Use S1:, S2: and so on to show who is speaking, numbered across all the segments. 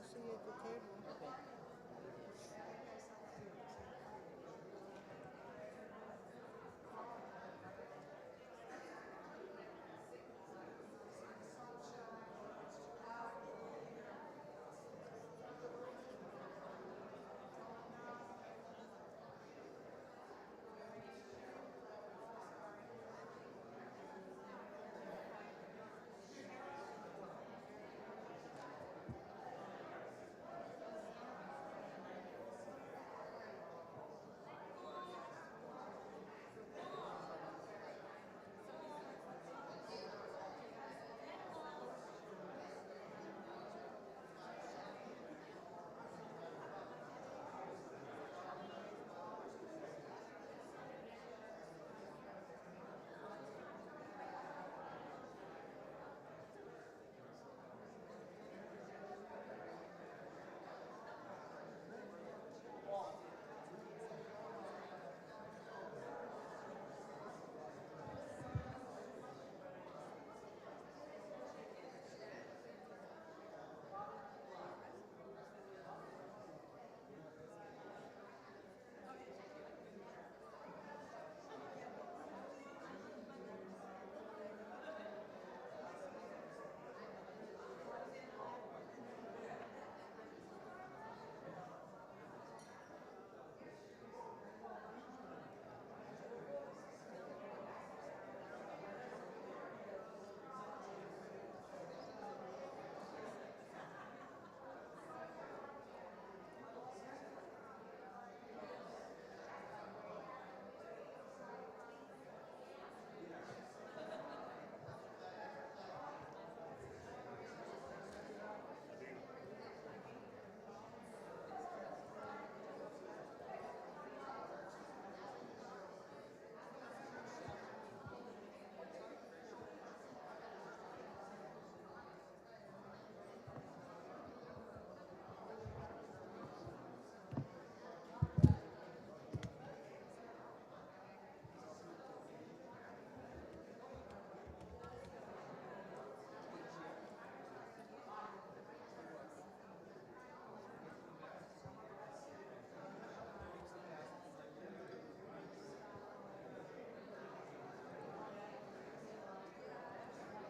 S1: I'll see you at the table.
S2: Okay.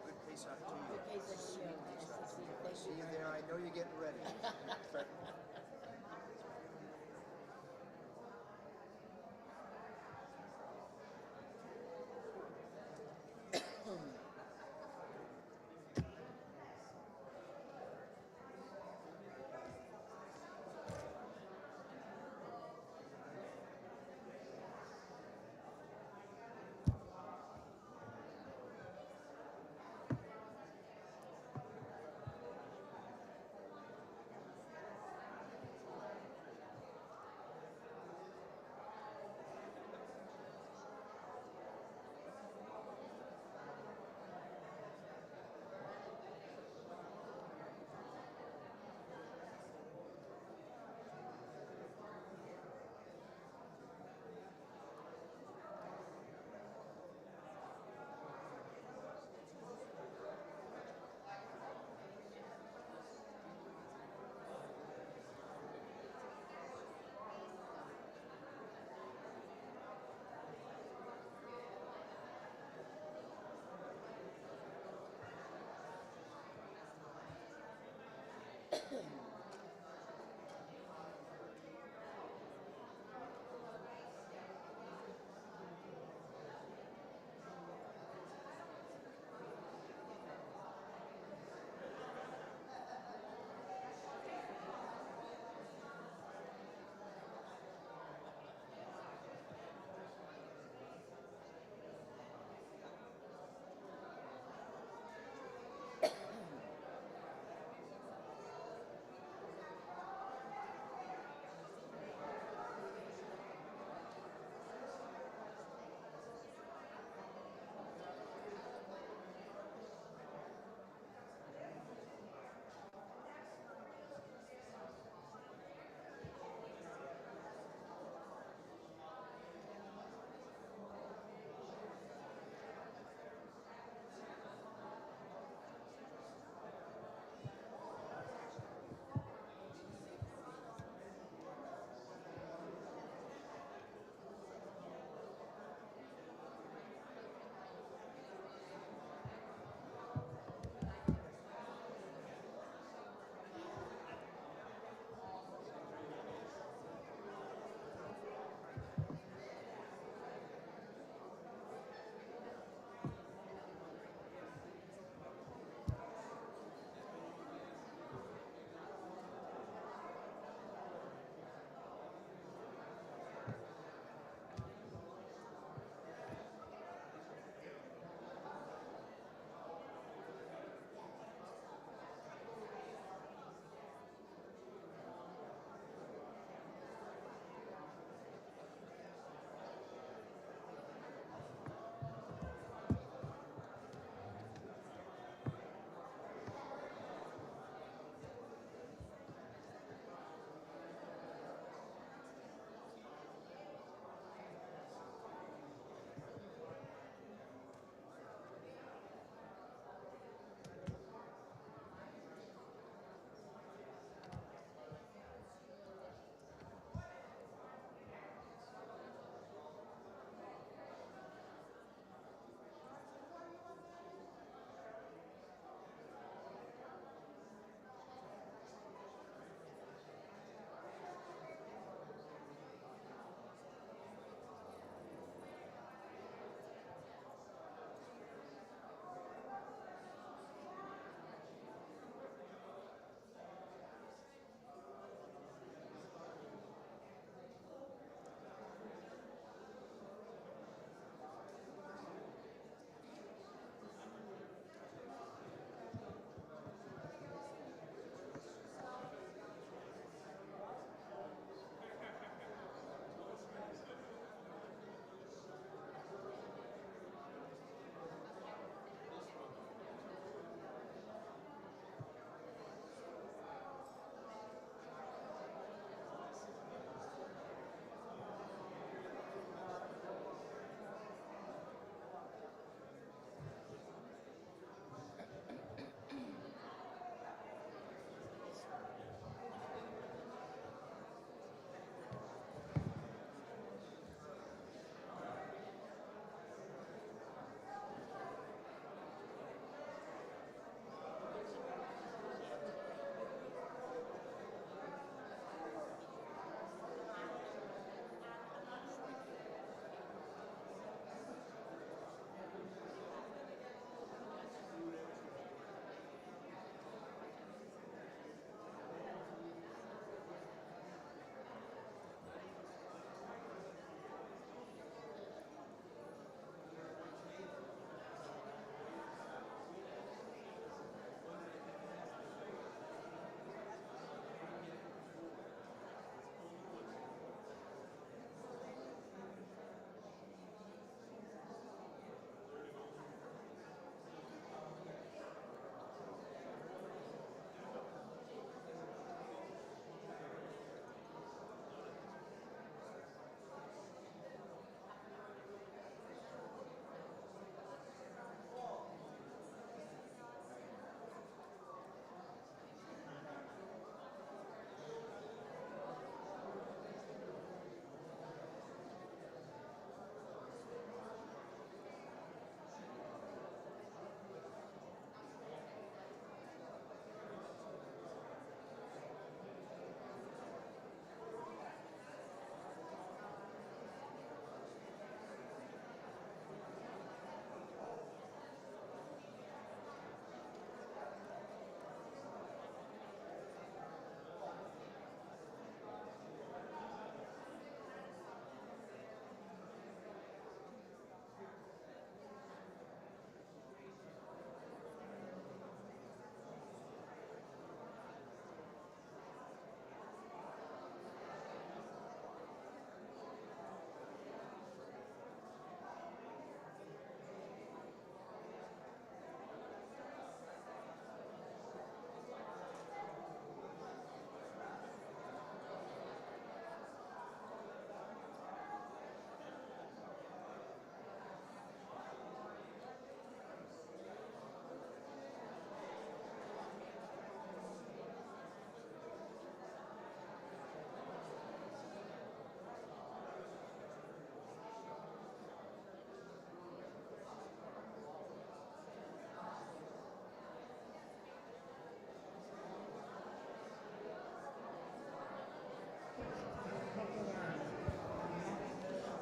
S3: Good Pesach to you.
S2: Good Pesach to you. Nice to see you. Thank
S3: See
S2: you
S3: you
S2: very
S3: there. I
S2: much.
S3: know you're getting ready.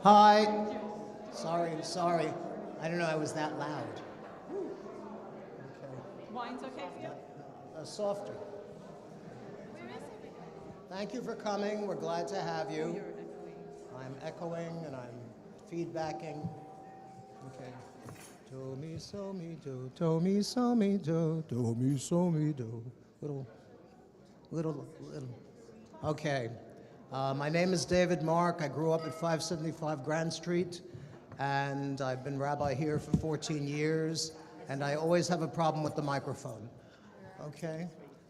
S1: Hi. Sorry. I don't know I was that loud. Okay.
S4: Wine's okay for you?
S1: Softer. Thank you for coming. We're glad to have you. I'm echoing and I'm feedbacking. Okay. Do me so me do, do me so me do, do me so me do. Little. Okay. My name is David Mark. I grew up at 575 Grand Street, and I've been rabbi here for 14 years, and I always have a problem with the microphone. Okay?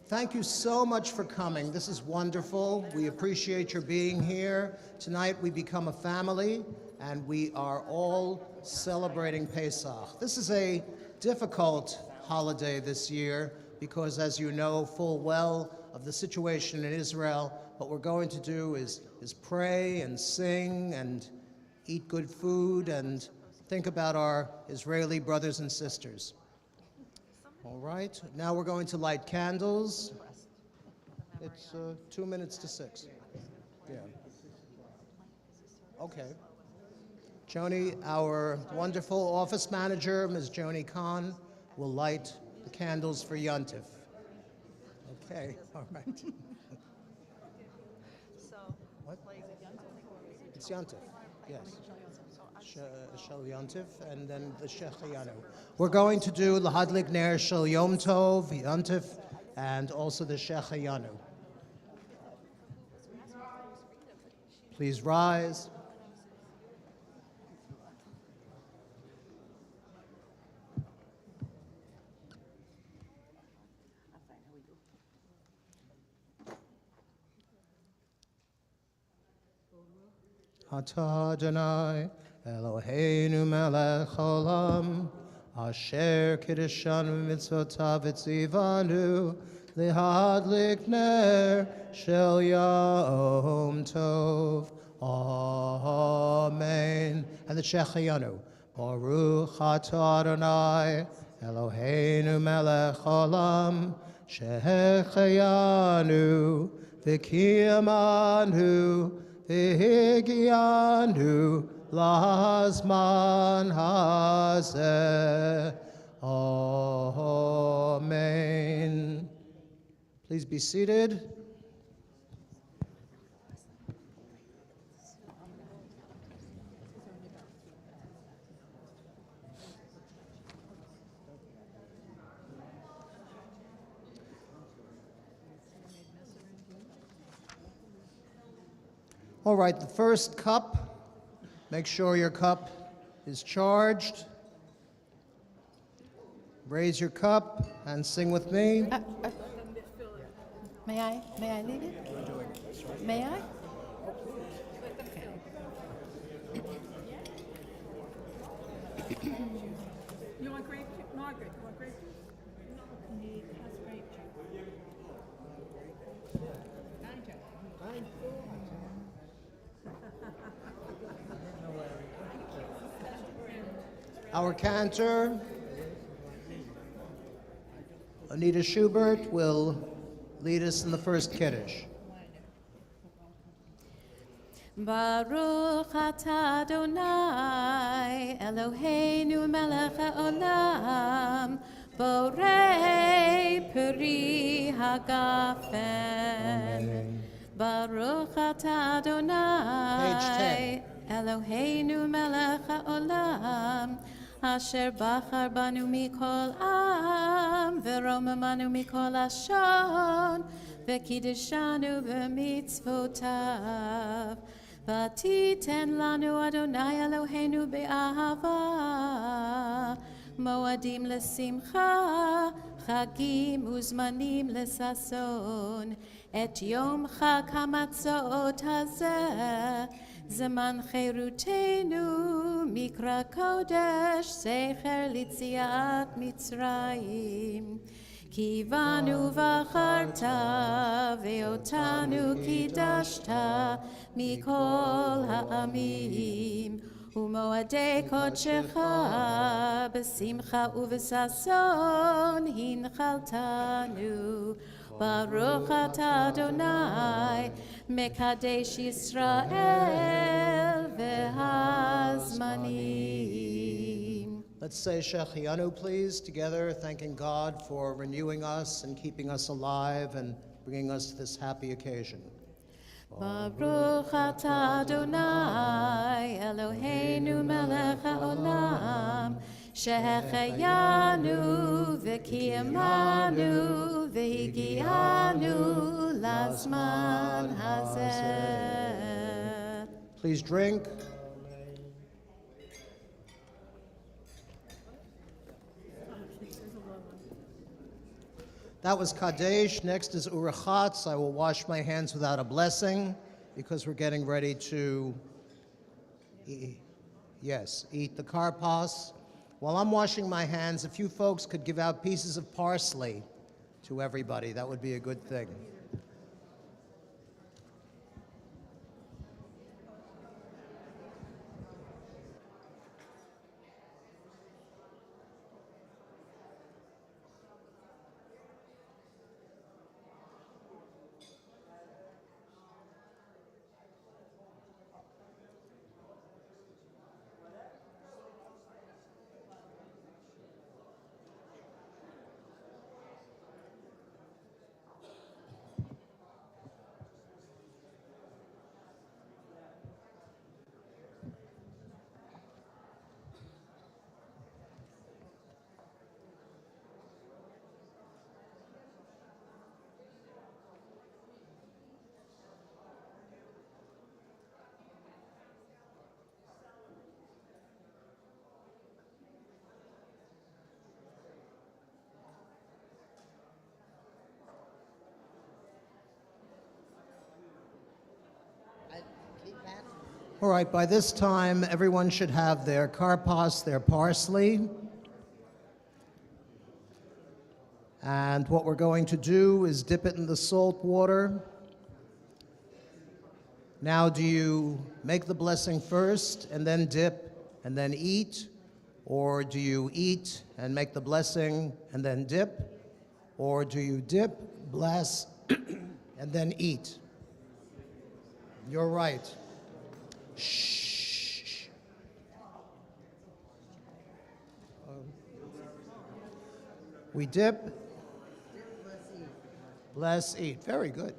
S1: Thank you so much for coming. This is wonderful. We appreciate your being here. Tonight we become a family, and we are all celebrating Pesach. This is a difficult holiday this year because, as you know full well, of the situation in Israel. What we're going to do is pray and sing and eat good food and think about our Israeli brothers and sisters. All right, now we're going to light candles. It's 2 minutes to 6. Yeah. Okay. Joni, our wonderful office manager, Ms. Joni Khan, will light the candles for Yontif. Okay, all right. What? It's Yontif, yes. Shel Yontif, and then the Shechayanu. We're going to do the Hadlik Ner Shel Yom Tov, Yontif, and also the Shechayanu. Please rise. Ata Adonai Eloheinu melech haolam asher kiddushanu mitzvotav etzivanu lihadlik ner shel yom tov. Amen. And the Shechayanu. Baruch atah Adonai Eloheinu melech haolam shechayanu v'kiyamanu V'higianu lazman hazeh. Amen. Please be seated. All right, the first cup, make sure your cup is charged. Raise your cup and sing with me.
S2: May I lead it? May I?
S4: You want grape juice? Margaret, you want grape juice?
S1: Our cantor, Anita Schubert, will lead us in the first Kiddush.
S2: Baruch atah Adonai Eloheinu melech haolam borei peri hagafen. Baruch atah Adonai Eloheinu melech haolam asher bachar banu mikol am v'romamanu mikol ashon v'kiddeshanu b'mitzvotav v'titen lanu Adonai Eloheinu be'ahava moadim l'simcha chagim uzmanim l'sason et yom chag hamatzot hazeh Zaman cherutenu mikra kodesh secher litziat Mitzrayim Kivanu v'acharta ve'otanu kidashta mikol ha'amim Umoadei kodshecha b'simcha u'v'sason hinchaltanu Baruch atah Adonai Mekadesh Yisrael והזמנים.
S1: Let's say Shechianu, please, together, thanking God for renewing us and keeping us alive and bringing us to this happy occasion.
S2: Baruch atah Adonai, Eloheinu melech haolam, שהחיינו וקיימנו והגיענו לזמן הזה.
S1: Please drink. That was Kadesh. Next is Urachatz. I will wash my hands without a blessing because we're getting ready to eat the karpas. While I'm washing my hands, if you folks could give out pieces of parsley to everybody, that would be a good thing. All right, by this time, everyone should have their karpas, their parsley. And what we're going to do is dip it in the salt water. Now, do you make the blessing first and then dip and then eat? Or do you eat and make the blessing and then dip? Or do you dip, bless, and then eat? You're right. Shh. We dip, bless, eat. Very good.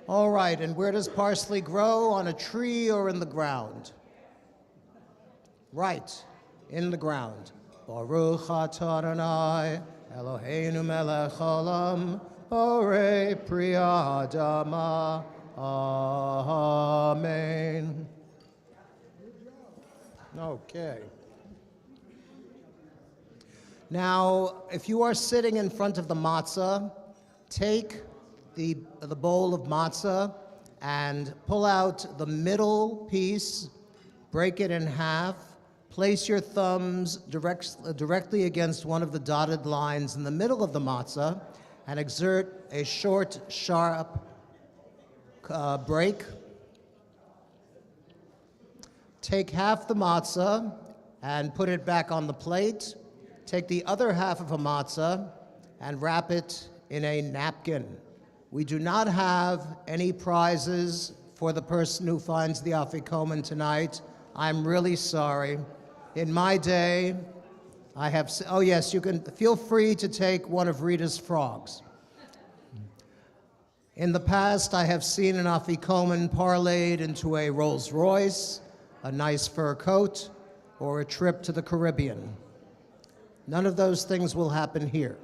S1: All right, and where does parsley grow? On a tree or in the ground? Right, in the ground. Baruch atah Adonai, Eloheinu melech haolam, borei pri adama. Amen. Okay. Now, if you are sitting in front of the matzah, take the bowl of matzah and pull out the middle piece, break it in half, place your thumbs directly against one of the dotted lines in the middle of the matzah, and exert a short, sharp break. Take half the matzah and put it back on the plate. Take the other half of a matzah and wrap it in a napkin. We do not have any prizes for the person who finds the afikomen tonight. I'm really sorry. In my day, I have, oh yes, you can feel free to take one of Rita's frogs. In the past, I have seen an afikomen parlayed into a Rolls Royce, a nice fur coat, or a trip to the Caribbean. None of those things will happen here.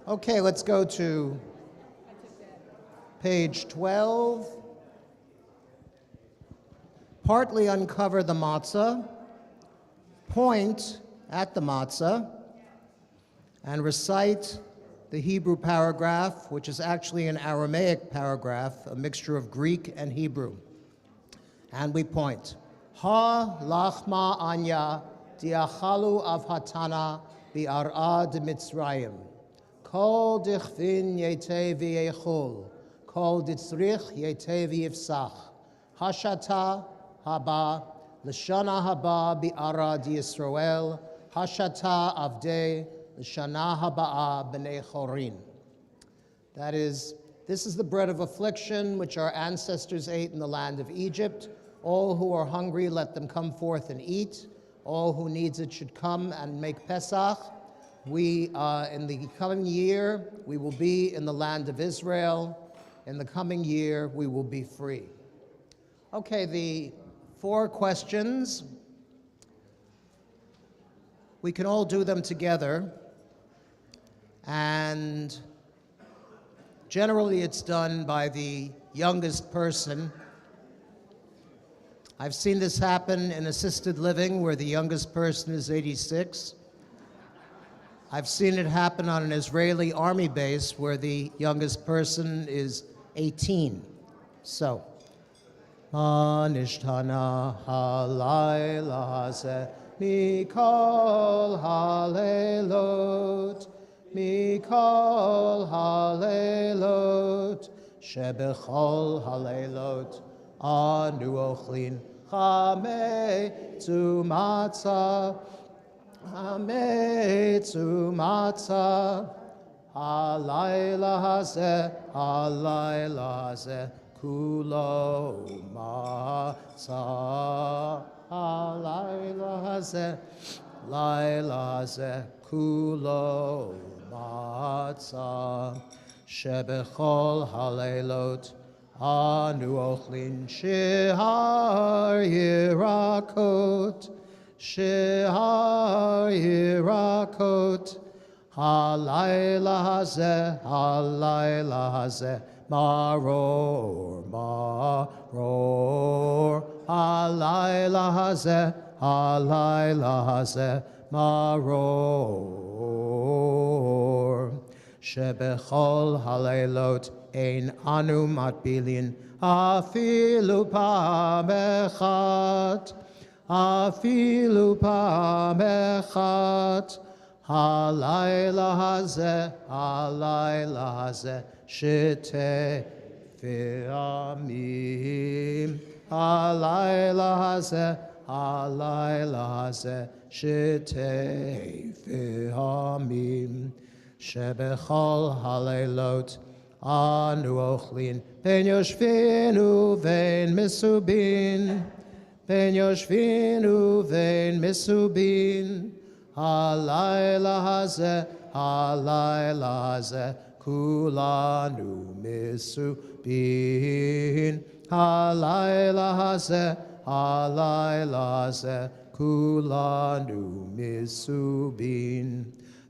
S1: Okay, let's go to page 12. Partly uncover the matzah, point at the matzah, and recite the Hebrew paragraph, which is actually an Aramaic paragraph, a mixture of Greek and Hebrew. And we point. Ha lachma anya diachalu avhatana bi'ara de Mitzrayim. Kol dichvin yetev yechol. Kol ditzrich yetev yifsach. Hashata haba l'shana haba bi'ara di Yisrael. Hashata avdei L'shana haba'a b'nei chorin. That is, This is the bread of affliction which our ancestors ate in the land of Egypt. All who are hungry, let them come forth and eat. All who needs it should come and make Pesach. We, in the coming year, we will be in the land of Israel. In the coming year, we will be free. Okay, the 4 questions. We can all do them together. And generally, it's done by the youngest person. I've seen this happen in assisted living where the youngest person is 86. I've seen it happen on an Israeli army base where the youngest person is 18. So, Manishtana halayla hazeh mikol halelot mikol halelot shebechol halelot anu ochlin chametzu matzah chametzu matzah halayla hazeh kulo matzah halayla hazeh kulo matzah shebechol halelot anu ochlin shehar yirakot halayla hazeh maror halayla hazeh maror shebechol halelot ein anu matbilin afilu pam echat halayla hazeh shete ve'amim halayla hazeh shete ve'amim shebechol halelot anu ochlin ben yoshvinu vein misubin halayla hazeh kulanu misubin halayla hazeh kulanu misubin.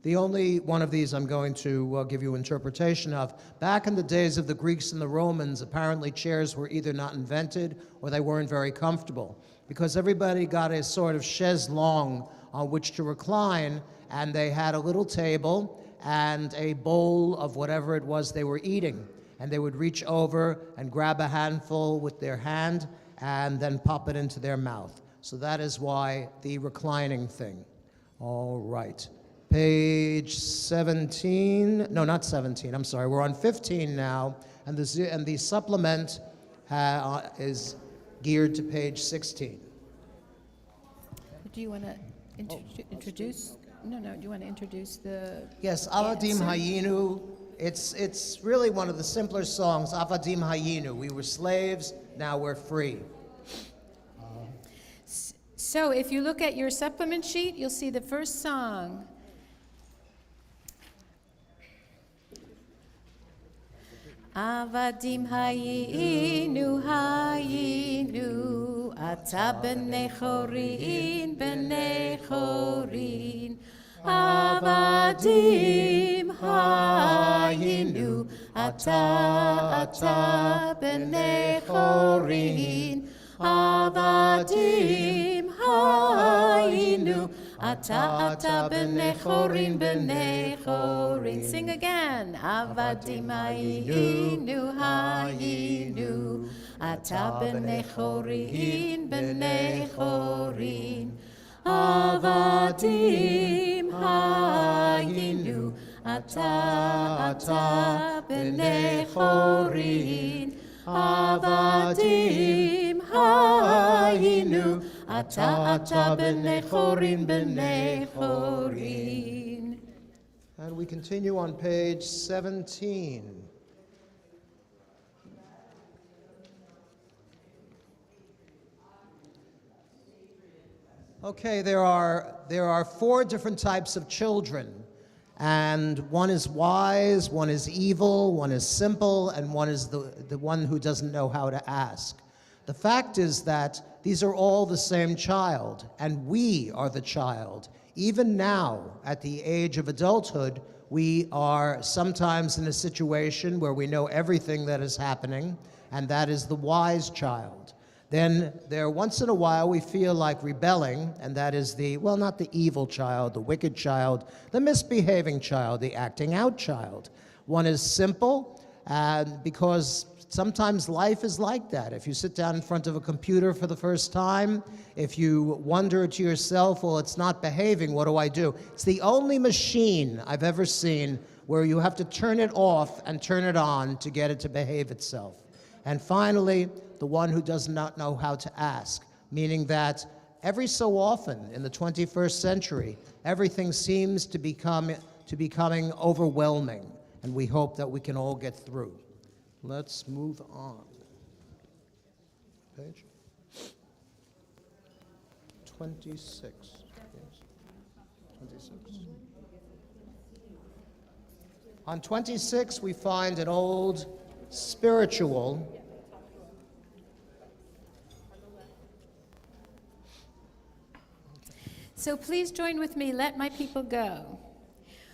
S1: The only one of these I'm going to give you interpretation of. Back in the days of the Greeks and the Romans, apparently chairs were either not invented or they weren't very comfortable because everybody got a sort of chaise longue on which to recline, and they had a little table and a bowl of whatever it was they were eating. And they would reach over and grab a handful with their hand and then pop it into their mouth. So that is why the reclining thing. All right. Page 17, no, not 17, I'm sorry, we're on 15 now, and the supplement is geared to page 16.
S2: Do you want to introduce? No, do you want to introduce the...
S1: Yes, Avadim Hayinu, it's really one of the simpler songs, Avadim Hayinu. We were slaves, now we're free.
S2: So if you look at your supplement sheet, you'll see the first song. Avadim hayinu ata b'nei chorin Avadim hayinu ata b'nei chorin Avadim hayinu ata b'nei chorin. Sing again. Avadim hayinu ata b'nei chorin Avadim hayinu ata b'nei chorin Avadim hayinu ata b'nei chorin.
S1: And we continue on page 17. Okay, there are four different types of children, and one is wise, one is evil, one is simple, and one is the one who doesn't know how to ask. The fact is that these are all the same child, and we are the child. Even now, at the age of adulthood, we are sometimes in a situation where we know everything that is happening, and that is the wise child. Then once in a while we feel like rebelling, and that is not the evil child, the wicked child, the misbehaving child, the acting out child. One is simple, because sometimes life is like that. If you sit down in front of a computer for the first time, if you wonder to yourself, well, it's not behaving, what do I do? It's the only machine I've ever seen where you have to turn it off and turn it on to get it to behave itself. And finally, the one who does not know how to ask, meaning that every so often in the 21st century, everything seems to becoming overwhelming, and we hope that we can all get through. Let's move on. Page 26. Yes. 26. On 26, we find an old spiritual.
S2: So please join with me, Let My People Go.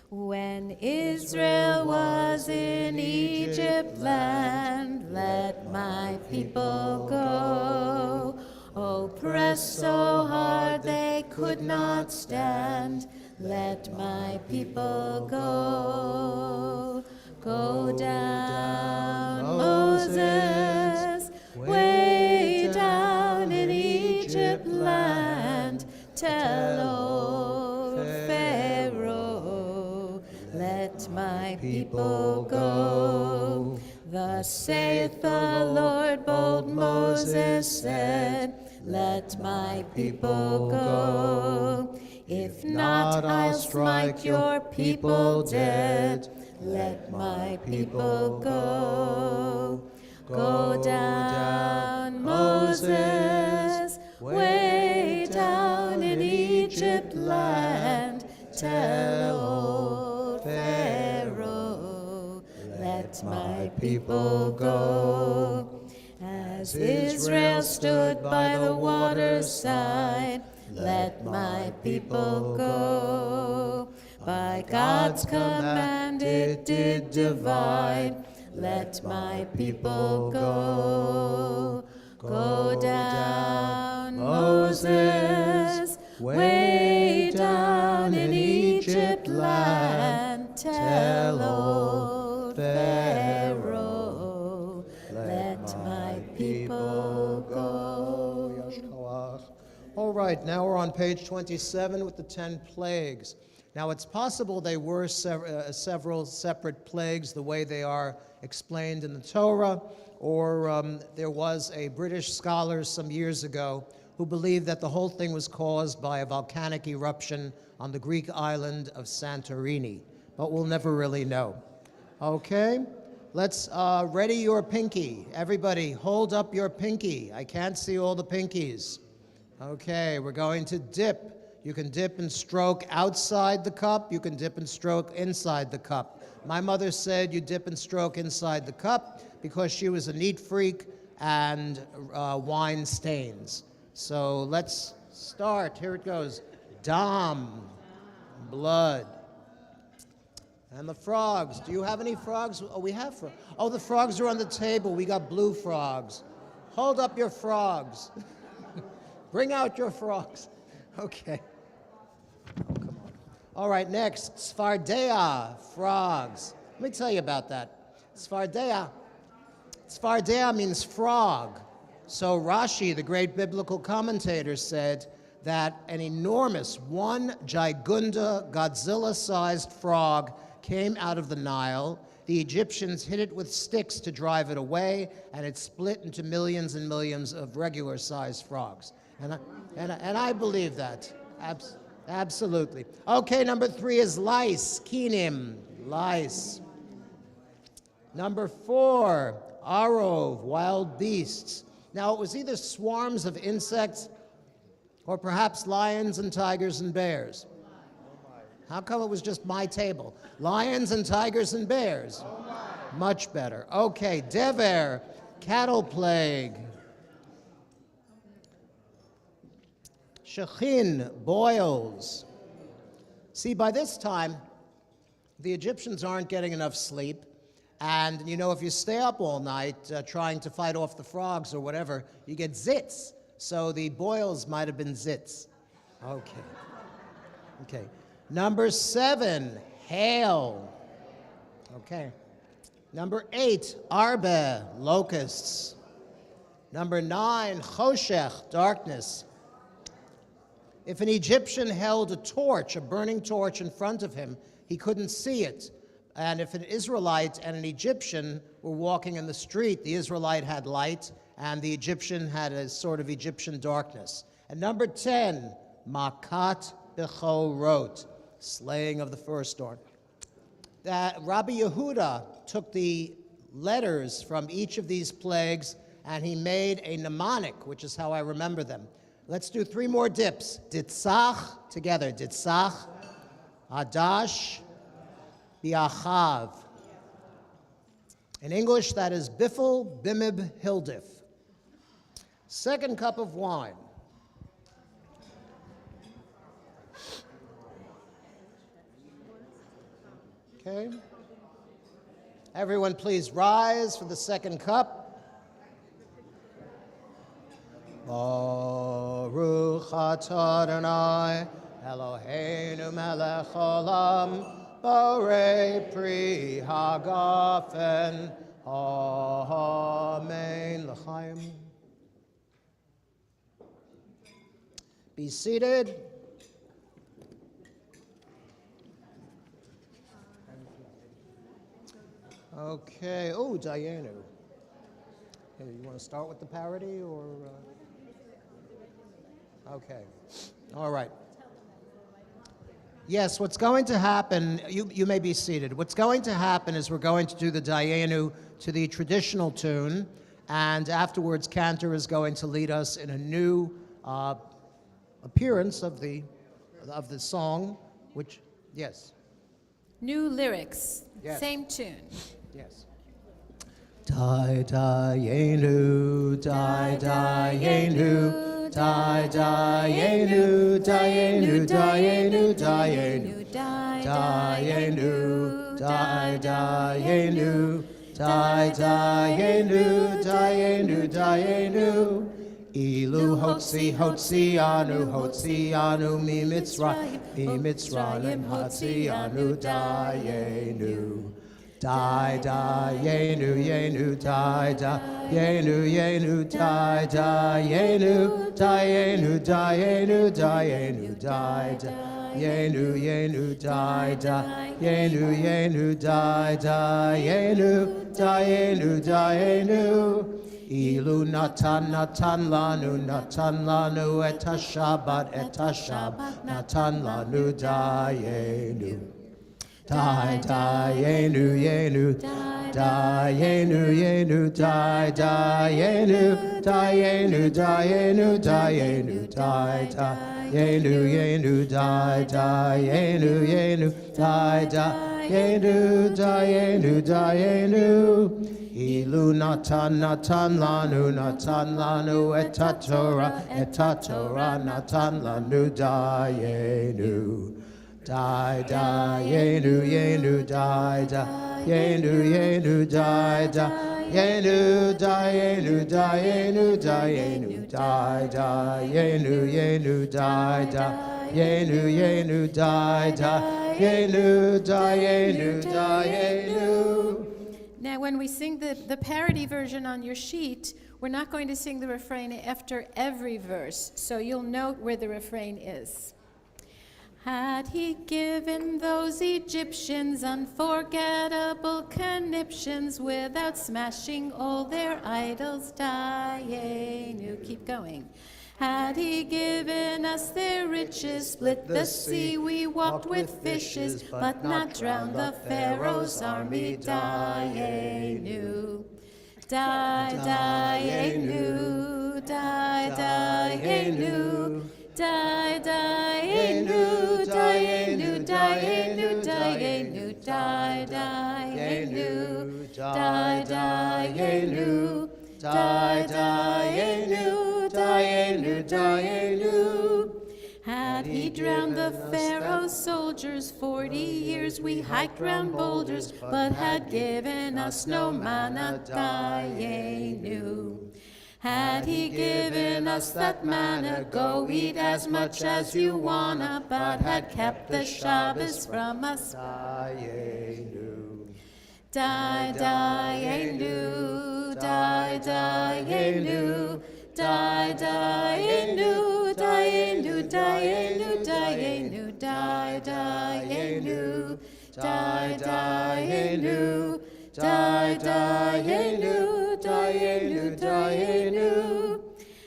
S2: When Israel was in Egypt land, let my people go. Oppressed so hard they could not stand, let my people go. Go down, Moses, way down in Egypt land, tell old Pharaoh, let my people go. Thus saith the Lord, bold Moses said, let my people go. If not, I'll strike your people dead. Let my people go. Go down, Moses, way down in Egypt land. Tell old Pharaoh, let my people go. As Israel stood by the water's side, let my people go. By God's command it did divide, let my people go. Go down, Moses, way down in Egypt land, tell old Pharaoh, let my people go.
S1: All right, now we're on page 27 with the 10 plagues. Now, it's possible they were several separate plagues the way they are explained in the Torah, or there was a British scholar some years ago who believed that the whole thing was caused by a volcanic eruption on the Greek island of Santorini, but we'll never really know. Okay, let's ready your pinky. Everybody, hold up your pinky. I can't see all the pinkies. Okay, we're going to dip. You can dip and stroke outside the cup. You can dip and stroke inside the cup. My mother said you dip and stroke inside the cup because she was a neat freak and wine stains. So let's start. Here it goes. Dam, blood. And the frogs. Do you have any frogs? Oh, we have frogs. Oh, the frogs are on the table. We got blue frogs. Hold up your frogs. Bring out your frogs. Okay. Oh, come on. All right, next, Sfardea, frogs. Let me tell you about that. Sfardea means frog. So Rashi, the great biblical commentator, said that an enormous, one gigunda, Godzilla-sized frog came out of the Nile. The Egyptians hit it with sticks to drive it away, and it split into millions and millions of regular-sized frogs. And I believe that. Absolutely. Okay, number 3 is lice, kinim, lice. Number 4, arov, wild beasts. Now, it was either swarms of insects Or perhaps lions and tigers and bears? How come it was just my table? Lions and tigers and bears? Much better. Okay, dever, cattle plague. Shechin, boils. See, by this time, the Egyptians aren't getting enough sleep. And, you know, if you stay up all night trying to fight off the frogs or whatever, you get zits. So the boils might have been zits. Okay. Okay. Number 7, hail. Okay. Number 8, arbe, locusts. Number 9, choshech, darkness. If an Egyptian held a torch, a burning torch in front of him, he couldn't see it. And if an Israelite and an Egyptian were walking in the street, the Israelite had light, and the Egyptian had a sort of Egyptian darkness. And number 10, makat bechorot, slaying of the firstborn. That Rabbi Yehuda took the letters from each of these plagues, and he made a mnemonic, which is how I remember them. Let's do 3 more dips. Ditzach, together. Ditzach, Adash, Biachav. In English, that is Biffle, Bimib, Hildif. Second cup of wine. Okay. Everyone please rise for the second cup. Baruch atah Adonai Eloheinu melech olam borei pri hagafen amen l'chaim. Be seated. Okay. Oh, Dayenu. Hey, you want to start with the parody or? Okay. All right. Yes, what's going to happen, you may be seated. What's going to happen is we're going to do the Dayenu to the traditional tune, and afterwards Cantor is going to lead us in a new appearance of the song, which, yes.
S2: New lyrics,
S1: Yes.
S2: same tune.
S1: Yes. Dayenu, Dayenu. Die, Dayenu, Dayenu, Dayenu, Dayenu, Dayenu, Die, Dayenu, Die, Dayenu, Dayenu, Dayenu. Ilu hotzi, hotzianu, mi Mitzrayim, hotzianu, Dayenu. Die, Dayenu, Yenu, Die, Dayenu, Yenu, Die, Dayenu, Dayenu, Dayenu, Dayenu, Die, Dayenu, Yenu, Die, Dayenu, Yenu, Die, Dayenu, Dayenu, Dayenu. Ilu natan lanu, et hashabat, natan lanu, Dayenu. Die, Dayenu, Yenu, Dayenu, Yenu, Die, Dayenu, Dayenu, Dayenu, Dayenu, Die, Dayenu, Yenu, Die, Dayenu, Yenu, Die, Dayenu, Dayenu, Dayenu. Ilu natan lanu, et Torah, natan lanu, Dayenu. Die, Dayenu, Yenu, Die, Dayenu, Yenu, Die, Dayenu, Dayenu, Dayenu, Dayenu, Die, Dayenu, Yenu, Die, Dayenu, Yenu, Die, Dayenu, Dayenu, Dayenu.
S2: Now, when we sing the parody version on your sheet, we're not going to sing the refrain after every verse, so you'll note where the refrain is. Had he given those Egyptians unforgettable conniptions without smashing all their idols, Dayenu. Keep going. Had he given us their riches, split the sea, we walked with fishes, but not drowned the Pharaoh's army, Dayenu. Dayenu, Dayenu. Dayenu, Dayenu, Dayenu, Dayenu, Dayenu, Dayenu, Dayenu, Dayenu. Had he drowned the Pharaoh's soldiers 40 years, we hiked round boulders, but had given us no manna, Dayenu. Had he given us that manna, go eat as much as you wanna, but had kept the Shabbos from us,
S1: Dayenu.
S2: Dayenu, Dayenu, Dayenu, Dayenu, Dayenu, Dayenu, Dayenu, Dayenu, Dayenu, Dayenu, Dayenu.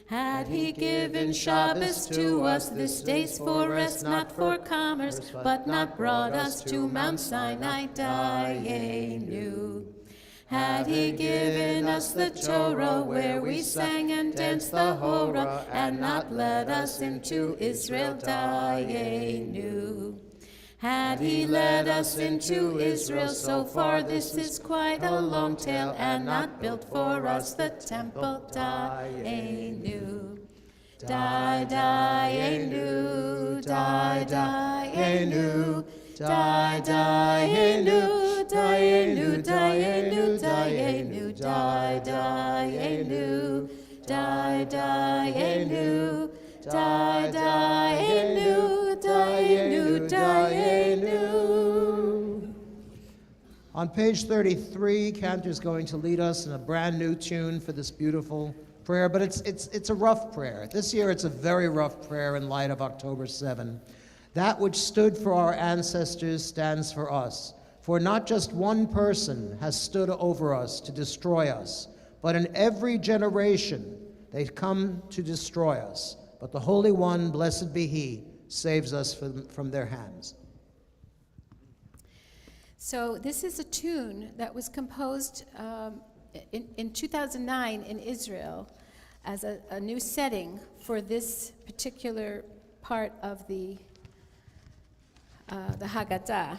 S2: Had he given Shabbos to us, this day's for rest, not for commerce, but not brought us to Mount Sinai, Dayenu. Had he given us the Torah, where we sang and danced the Horah, and not led us into Israel, Dayenu. Had he led us into Israel so far, this is quite a long tale, and not built for us the temple, Dayenu. Dayenu, Dayenu, Dayenu, Dayenu, Dayenu, Dayenu, Dayenu, Dayenu, Dayenu, Dayenu, Dayenu.
S1: On page 33, Cantor's going to lead us in a brand new tune for this beautiful prayer, but it's a rough prayer. This year it's a very rough prayer in light of October 7. That which stood for our ancestors stands for us. For not just one person has stood over us to destroy us, but in every generation they come to destroy us. But the Holy One, blessed be He, saves us from their hands.
S2: So this is a tune that was composed in 2009 in Israel as a new setting for this particular part of the Haggadah.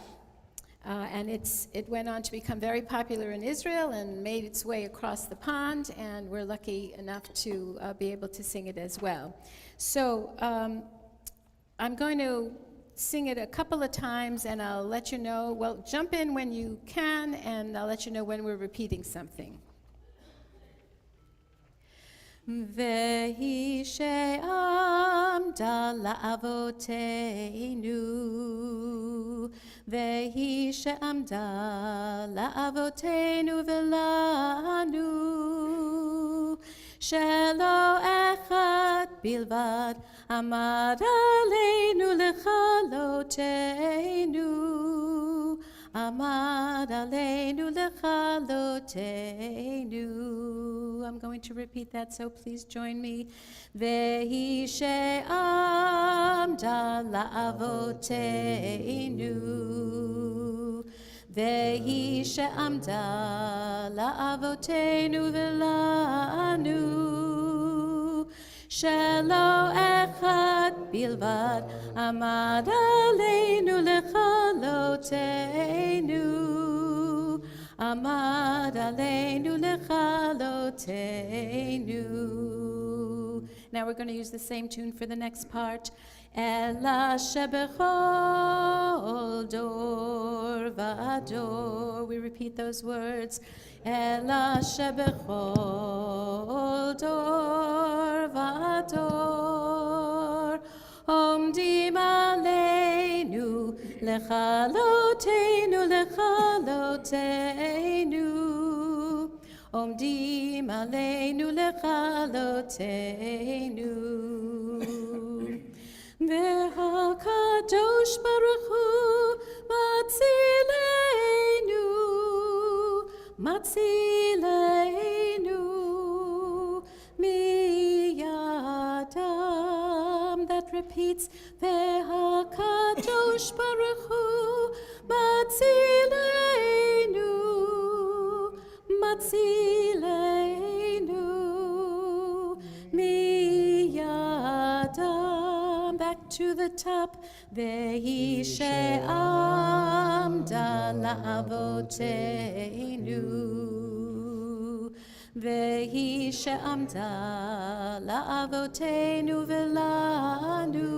S2: And it went on to become very popular in Israel and made its way across the pond, and we're lucky enough to be able to sing it as well. So I'm going to sing it a couple of times, and I'll let you know. Well, jump in when you can, and I'll let you know when we're repeating something. Vehi she'amda la'avoteinu, Vehi she'amda la'avoteinu v'lanu, Shelo echad bilvad amad aleinu lechalotenu, Amad aleinu lechalotenu. I'm going to repeat that, so please join me. Vehi she'amda la'avoteinu, Vehi she'amda la'avoteinu v'lanu, Shelo echad bilvad amad aleinu lechalotenu, Amad aleinu lechalotenu. Now we're going to use the same tune for the next part. Ela shebechol dor v'ador. We repeat those words. Ela shebechol dor v'ador, Omdim aleinu lechalotenu, lechalotenu, Omdim aleinu lechalotenu. V'hakadosh baruch hu matzilenu, matzilenu miyadam. That repeats, V'hakadosh baruch hu matzilenu, matzilenu miyadam. to the top. Vehi she'amda la'avotenu. Vehi she'amda la'avotenu v'lanu.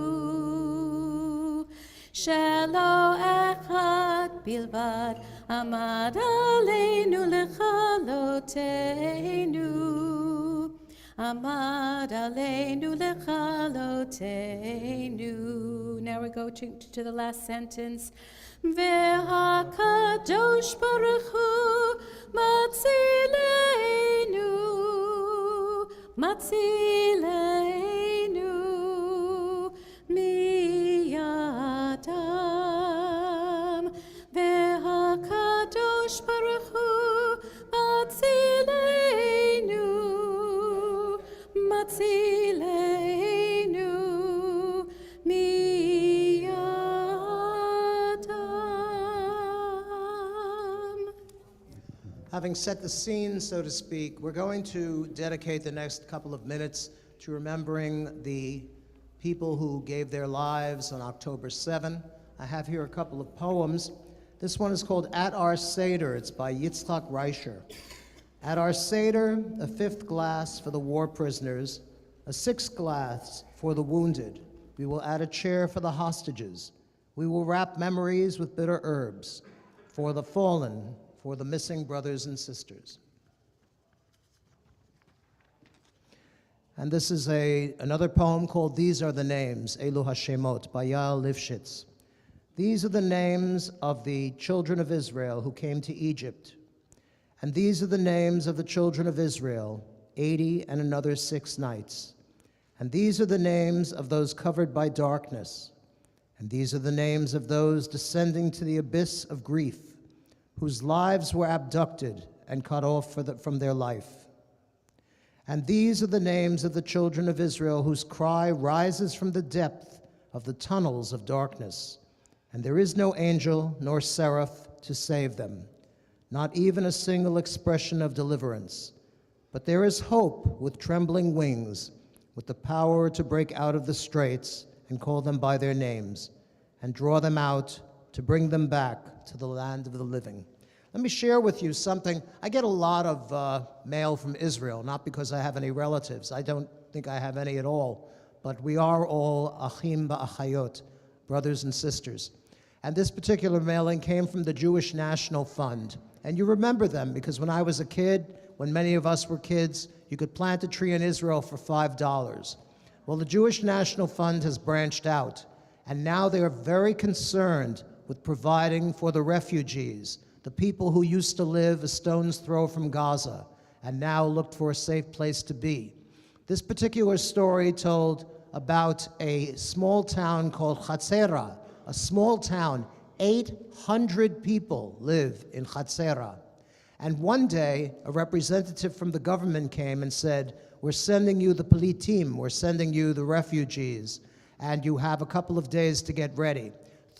S2: Shelo echad bilvad amad aleinu lechalotenu. Amad aleinu lechalotenu. Now we go to the last sentence. Ve'hakadosh baruch hu matzilenu, matzilenu miyadam. Ve'hakadosh baruch hu matzilenu, matzilenu miyadam.
S1: Having set the scene, so to speak, we're going to dedicate the next couple of minutes to remembering the people who gave their lives on October 7. I have here a couple of poems. This one is called At Our Seder. It's by Yitzhak Reicher. At our Seder, a fifth glass for the war prisoners, a sixth glass for the wounded. We will add a chair for the hostages. We will wrap memories with bitter herbs for the fallen, for the missing brothers and sisters. And this is another poem called These Are the Names, Elu Hashemot, by Yael Lifshitz. These are the names of the children of Israel who came to Egypt. And these are the names of the children of Israel, 80 and another 6 nights. And these are the names of those covered by darkness. And these are the names of those descending to the abyss of grief, whose lives were abducted and cut off from their life. And these are the names of the children of Israel whose cry rises from the depth of the tunnels of darkness. And there is no angel nor seraph to save them, not even a single expression of deliverance. But there is hope with trembling wings, with the power to break out of the straits and call them by their names, and draw them out to bring them back to the land of the living. Let me share with you something. I get a lot of mail from Israel, not because I have any relatives. I don't think I have any at all. But we are all achim ba'achayot, brothers and sisters. And this particular mailing came from the Jewish National Fund. And you remember them because when I was a kid, when many of us were kids, you could plant a tree in Israel for $5. Well, the Jewish National Fund has branched out, and now they are very concerned with providing for the refugees, the people who used to live a stone's throw from Gaza and now looked for a safe place to be. This particular story told about a small town called Hatzera, a small town. 800 people live in Hatzera. And one day, a representative from the government came and said, we're sending you the Palitim, we're sending you the refugees, and you have a couple of days to get ready.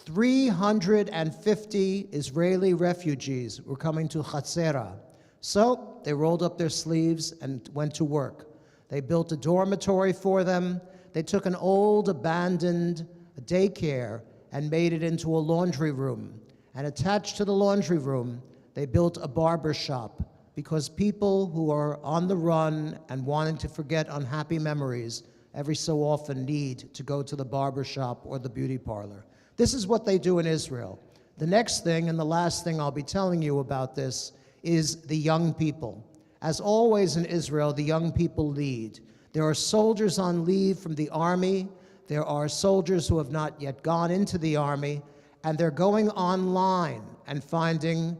S1: 350 Israeli refugees were coming to Hatzera. So they rolled up their sleeves and went to work. They built a dormitory for them. They took an old abandoned daycare and made it into a laundry room. And attached to the laundry room, they built a barber shop because people who are on the run and wanting to forget unhappy memories every so often need to go to the barber shop or the beauty parlor. This is what they do in Israel. The next thing and the last thing I'll be telling you about this is the young people. As always in Israel, the young people lead. There are soldiers on leave from the army. There are soldiers who have not yet gone into the army, and they're going online and finding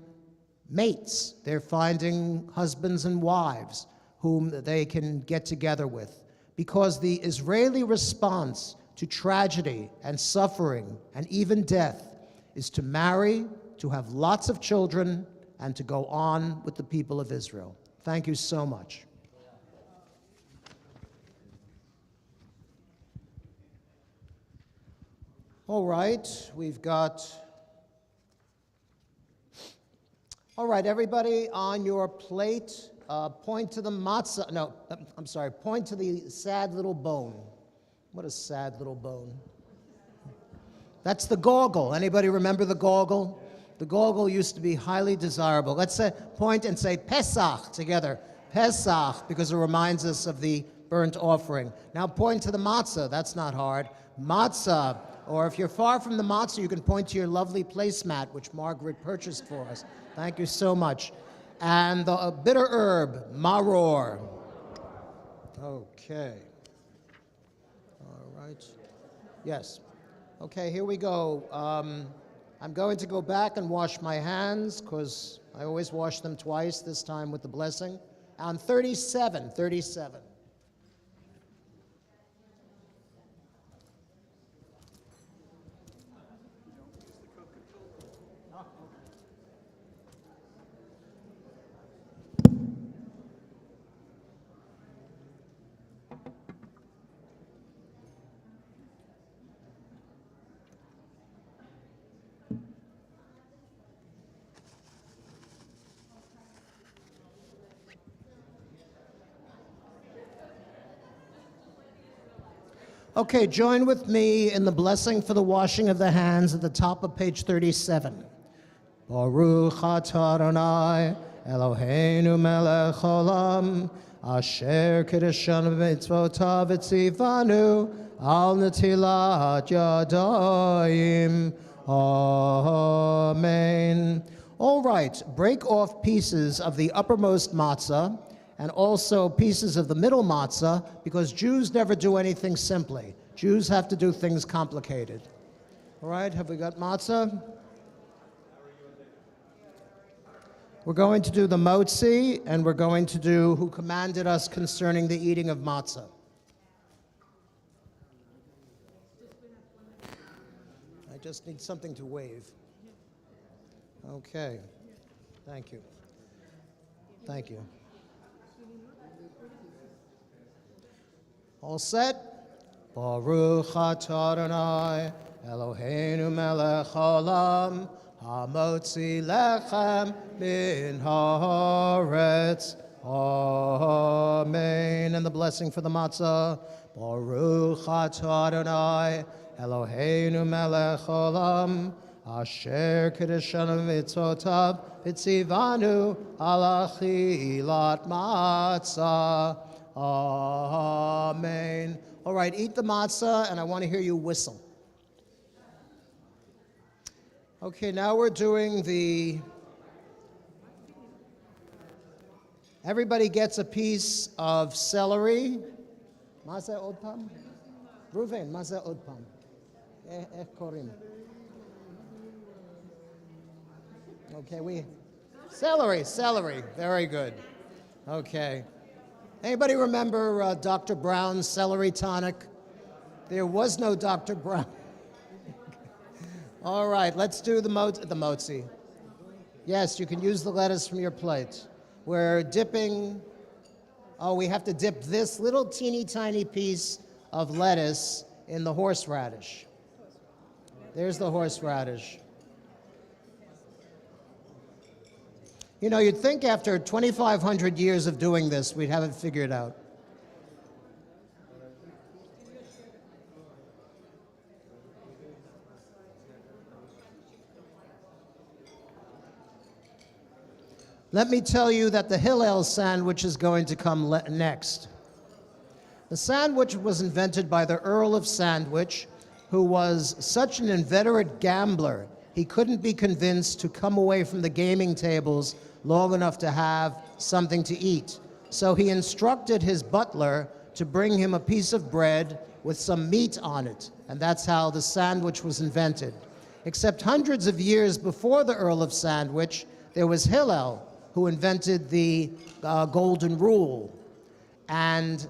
S1: mates. They're finding husbands and wives whom they can get together with. Because the Israeli response to tragedy and suffering and even death is to marry, to have lots of children, and to go on with the people of Israel. Thank you so much. All right, all right, everybody on your plate, point to the matzah, no, I'm sorry, point to the sad little bone. What a sad little bone. That's the goggle. Anybody remember the goggle? The goggle used to be highly desirable. Let's say, point and say Pesach together. Pesach, because it reminds us of the burnt offering. Now point to the matzah. That's not hard. Matzah. Or if you're far from the matzah, you can point to your lovely placemat, which Margaret purchased for us. Thank you so much. And the bitter herb, maror. Okay. All right. Yes. Okay, here we go. I'm going to go back and wash my hands because I always wash them twice, this time with the blessing. On 37. Okay, join with me in the blessing for the washing of the hands at the top of page 37. Baruch atah Adonai Eloheinu melech haolam asher kiddushanu b'mitzvotav v'tzivanu al netilat yadayim. Amen. All right, break off pieces of the uppermost matzah and also pieces of the middle matzah, because Jews never do anything simply. Jews have to do things complicated. All right, have we got matzah? We're going to do the motzi, and we're going to do who commanded us concerning the eating of matzah. I just need something to wave. Okay, thank you. Thank you. All set? Baruch atah Adonai Eloheinu melech haolam hamotzi lechem min haaretz. Amen. And the blessing for the matzah. Baruch atah Adonai Eloheinu melech haolam asher kiddushanu mitzvotav v'tzivanu al achilat matzah. Amen. All right, eat the matzah, and I want to hear you whistle. Okay, now we're doing the... Everybody gets a piece of celery. Matzah od pam? Ruven, matzah od pam. Ech korim. Okay, celery. Very good. Okay. Anybody remember Dr. Brown's celery tonic? There was no Dr. Brown. All right, let's do the motzi. Yes, you can use the lettuce from your plate. We're dipping, we have to dip this little teeny tiny piece of lettuce in the horseradish. There's the horseradish. You know, you'd think after 2,500 years of doing this, we'd have it figured out. Let me tell you that the Hillel sandwich is going to come next. The sandwich was invented by the Earl of Sandwich, who was such an inveterate gambler, he couldn't be convinced to come away from the gaming tables long enough to have something to eat. So he instructed his butler to bring him a piece of bread with some meat on it, and that's how the sandwich was invented. Except hundreds of years before the Earl of Sandwich, there was Hillel, who invented the golden rule. And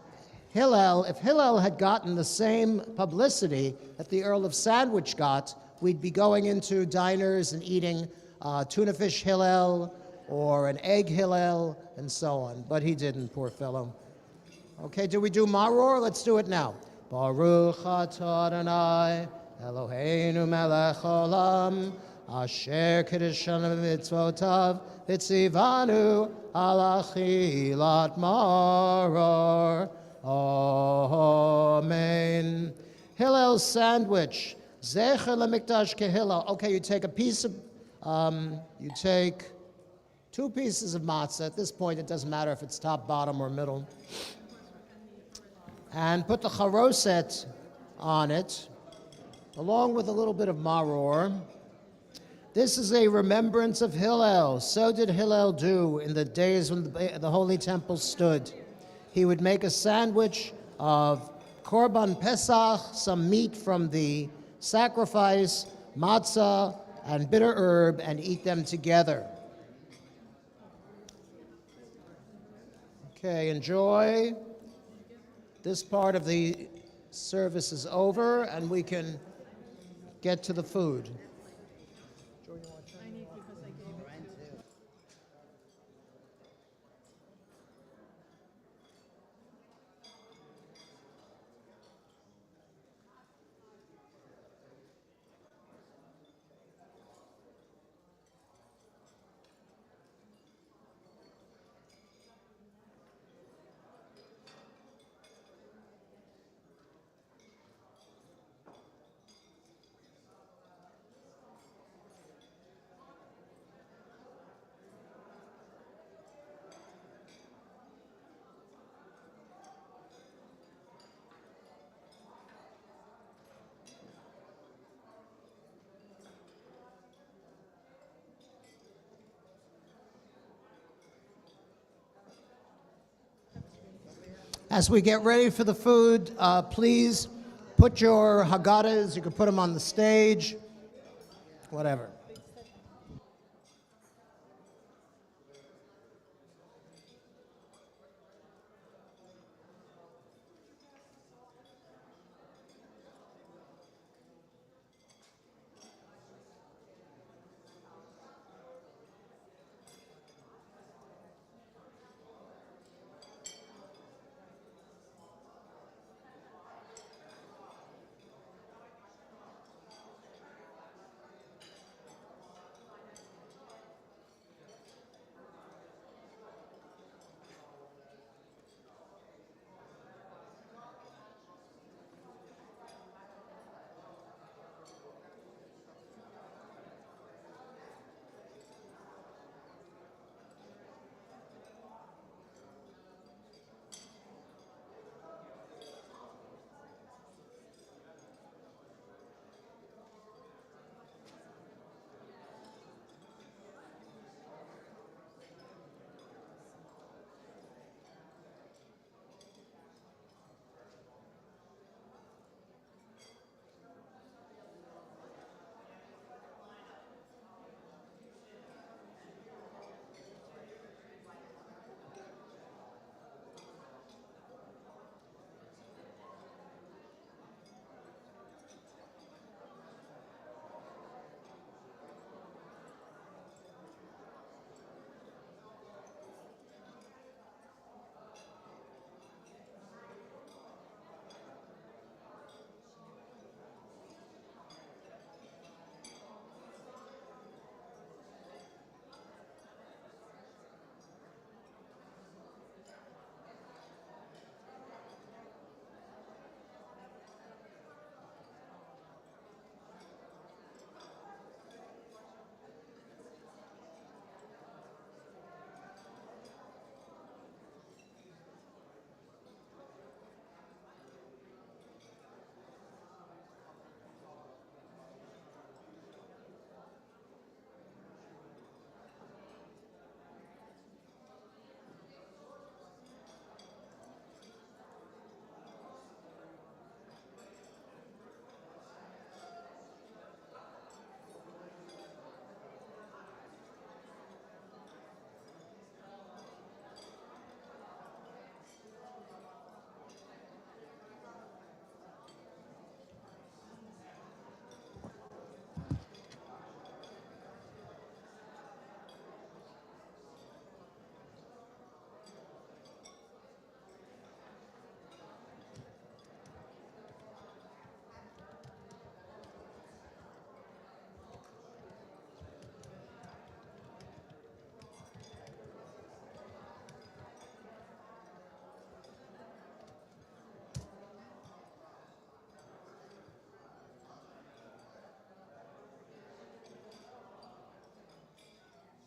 S1: if Hillel had gotten the same publicity that the Earl of Sandwich got, we'd be going into diners and eating tuna fish Hillel or an egg Hillel and so on. But he didn't, poor fellow. Okay, do we do maror? Let's do it now. Baruch atah Adonai Eloheinu melech haolam asher kiddushanu b'mitzvotav v'tzivanu al achilat maror. Amen. Hillel's sandwich Zecher lemikdash kehila. Okay, you take you take 2 pieces of matzah. At this point, it doesn't matter if it's top, bottom, or middle. And put the charoset on it, along with a little bit of maror. This is a remembrance of Hillel. So did Hillel do in the days when the Holy Temple stood. He would make a sandwich of korban pesach, some meat from the sacrifice, matzah, and bitter herb, and eat them together. Okay, enjoy. This part of the service is over, and we can get to the food. As we get ready for the food, please put your Haggadahs, you can put them on the stage, whatever.